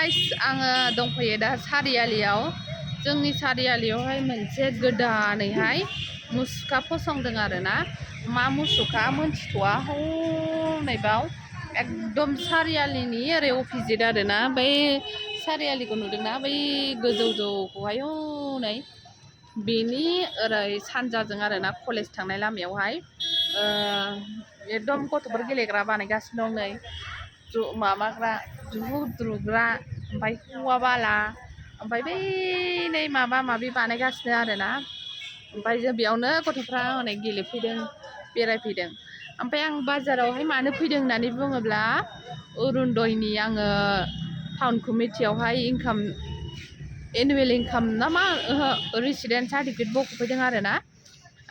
guys आङो दंफैयो दा सारियालियाव जोंनि सारियालियावहाय मोनसे गोदानैहाय मुसुखा फसंदों आरोना मा मुसुखा मोनथिथ'आ हनैबाव एकदम सारियालिनि ओरै अपोजिट आरोना बै सारियालिखौ नुदोंना बै गोजौ जौखौहाय हनै बेनि ओरै सानजाजों आरोना कलेज थांनाय लामायावहाय एकदम गथ'फोर गेलेग्रा बानायगासिनो दं नै माबाग्रा दुरुग्रा ओमफ्राय हौवा बाला ओमफ्राय बै नै माबा माबि बानायगासिनो आरोना ओमफ्राय जों बेयावनो गथ'फ्रा हनै गेलेफैदों बेरायफैदों ओमफ्राय आं बाजारावहाय मानो फैदों होननानै बुङोब्ला अरुणोदयनि आङो टाउन कमिटियावहाय इनकाम एनुवेल इनकाम ना मा रेसिडेन्ट सार्टिफिकेट बख'फैदों आरोना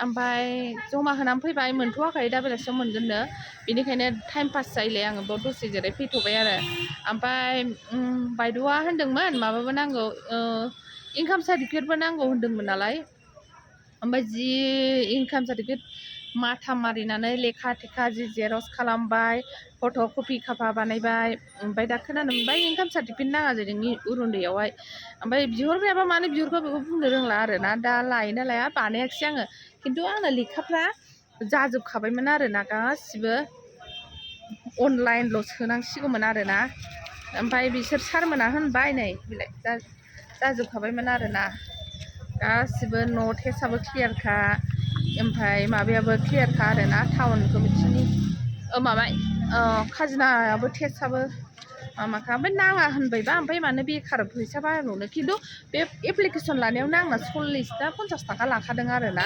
ओमफ्राय जमा होनानै फैबाय मोनथ'वाखै दा बेलासियाव मोनगोननो बेनिखायनो टाइम पास जायोलाय आङो बेयाव दसे जेरै फैथ'बाय आरो ओमफ्राय बायद'आ होनदोंमोन माबाबो नांगौ इनकाम सार्टिफिकेटबो नांगौ होनदोंमोन नालाय ओमफ्राय जि इनकाम सार्टिफिकेट माथा मारिनानै लेखा टेखा जि जेरक्स खालामबाय फट' कपि खाफा बानायबाय ओमफ्राय दा खोनानो मोनबाय इनकाम सार्टिफिकेट नाङा जादों अरुणोदयावहाय ओमफ्राय बिहरग्रायाबा मानो बिहरखो बेखौ बुंनो रोंला आरोना दा लायोना लाया बानायाखिसै आङो खिन्थु आंना लेखाफ्रा जाजोबखाबायमोन आरोना गासिबो अनलाइनल' सोनांसिगौमोन आरोना ओमफ्राय बिसोर सारमोना होनबाय नै बिलाय जाजोबखाबायमोन आरोना गासिबो न' टेस्टआबो क्लियारखा ओमफ्राय माबायाबो क्लियारखा आरोना टाउन कमिटिनि माबा खाजोनायाबो टेस्टआबो मामाखा ओमफ्राय नाङा होनबायबा ओमफ्राय मानो बेखार फैसा बाहायबावनो खिन्थु बे एप्लिकेसन लानायावनो आंना 40 ना 50 थाखा लाखादों आरोना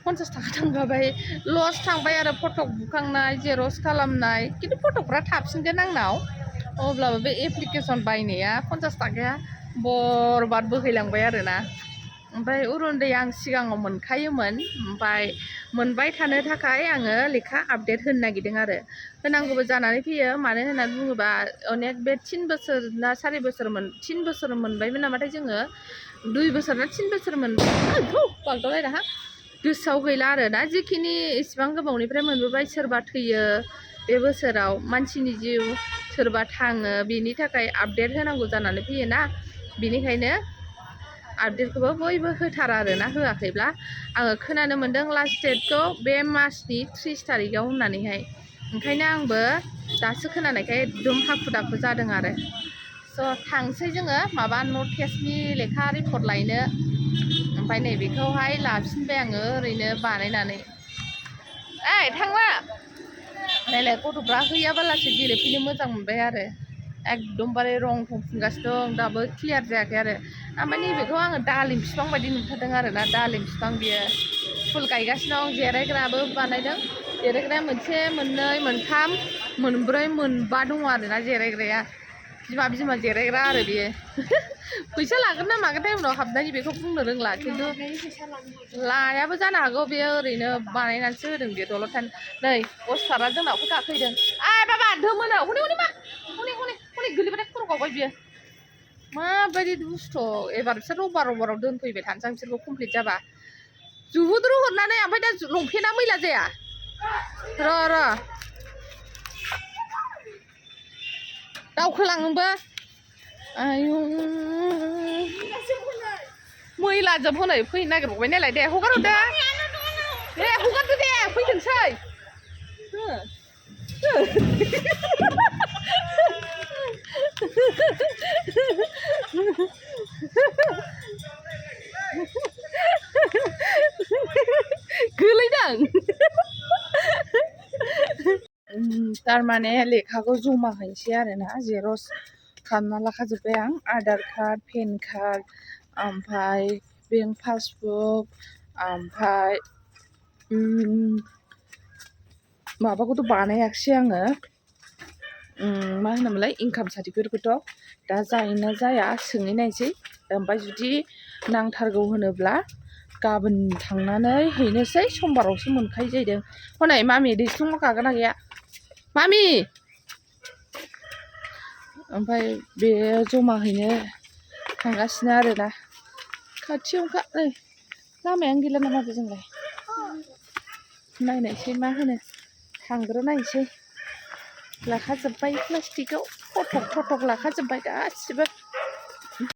50 थाखा थांबाय लस थांबाय आरो फट' बुखांनाय जेरक्स खालामनाय खिन्थु फट'फ्रा थाबसिनगोन आंनाव अब्लाबो बे एप्लिकेसन बायनाया 50 थाखाया बरबाद बोहैलांबाय आरोना ओमफ्राय अरुणोदय आं सिगाङाव मोनखायोमोन ओमफ्राय मोनबाय थानो थाखाय आङो लेखा आपडेट होनो नागिरदों आरो होनांगौबो जानानै फैयो मानो होननानै बुङोबा अनेक बे 3 बोसोर ना 4 बोसोर 3 बोसोर मोनबायमोन नामाथाय जोङो 2 बोसोर ना 3 बोसोर मोनबाय बागदावलायदाहा गोसोआव गैला आरोना जिखिनि इसिबां गोबावनिफ्राय मोनबोबाय सोरबा थैयो बे बोसोराव मानसिनि जिउ सोरबा थाङो बेनि थाखाय आपडेट होनांगौ जानानै फैयोना बेनिखायनो आपडेटखौबो बयबो होथारा आरोना होआखैब्ला आङो खोनानो मोन्दों लास्ट डेटखौ बे मासनि 30 तारिखआव होननानैहाय ओंखायनो आंबो दासो खोनानायखाय एकदम हाखु दाखु जादों आरो स' थांसै जोङो माबा नट टेस्टनि लेखा रिपर्ट लायनो ओमफ्राय नैबेखौहाय लाफिनबाय आङो ओरैनो बानायनानै ओइ थांला नायलाय गथ'फ्रा हैयाबालासो गेलेफैनो मोजां मोनबाय आरो एकदमबारे रं थं फुनगासिनो दं दाबो क्लियार जायाखै आरो ओमफ्राय नैबेखौ आङो दालिम बिफां बायदि नुथारदों आरोना दालिम बिफां बियो फुल गायगासिनो दं जिरायग्राबो बानायदों जिरायग्राया मोनसे मोननै मोनथाम मोनब्रै मोनबा दङ आरोना जिरायग्राया बिमा जिरायग्रा आरो बेयो फैसा लागोन ना मागोनथाय उनाव हाबनायनि बेखौ बुंनो रोंला खिन्थु लायाबो जानो हागौ बेयो ओरैनो बानायनानैसो होदों बेयो दलद थानो नै अस्टारा जोंनावबो गाखैदों बाबा दोमोनो हनै मा हनै गोलैबाथाय खर' गावबाय बियो माबायदि दुस्थ' एबार बिसोर रबाराव दोनफैबाय थानोसै बिसोरखौ कमप्लिट जाबा जुहुद्रु हरनानै ओमफ्राय दा लंपेन्टआ मैला जाया र' दावखोलाङोबो आयु मैला जोब हनै फैनो नागिरबावबाय नालाय दे हगारहरदो दे हगारदो दे फैथोंसै गोलैदों थारमाने लेखाखौ जमा हैनोसै आरोना जेरक्स खालामना लाखाजोब्बाय आं आधार कार्ड पेन कार्ड ओमफ्राय बेंक पासबुक ओमफ्राय माबाखौथ' बानायाखिसै आङो मा होनोमोनलाय इनकाम सार्टिफिकेटखौथ' दा जायोना जाया सोंहैनायसै ओमफ्राय जुदि नांथारगौ होनोब्ला गाबोन थांनानै हैनोसै समबारावसो मोनखायो जाहैदों हनै मामि दैस्लुङाव गागोन ना गैया मामि ओमफ्राय बे जमा हैनो थांगासिनो आरोना खाथियावखा नै लामायानो गैला नामा बेजोंलाय नायनायसै मा होनो थांग्रोनायसै लाखाजोब्बाय प्लास्टिकआव फटक लाखाजोब्बाय गासिबो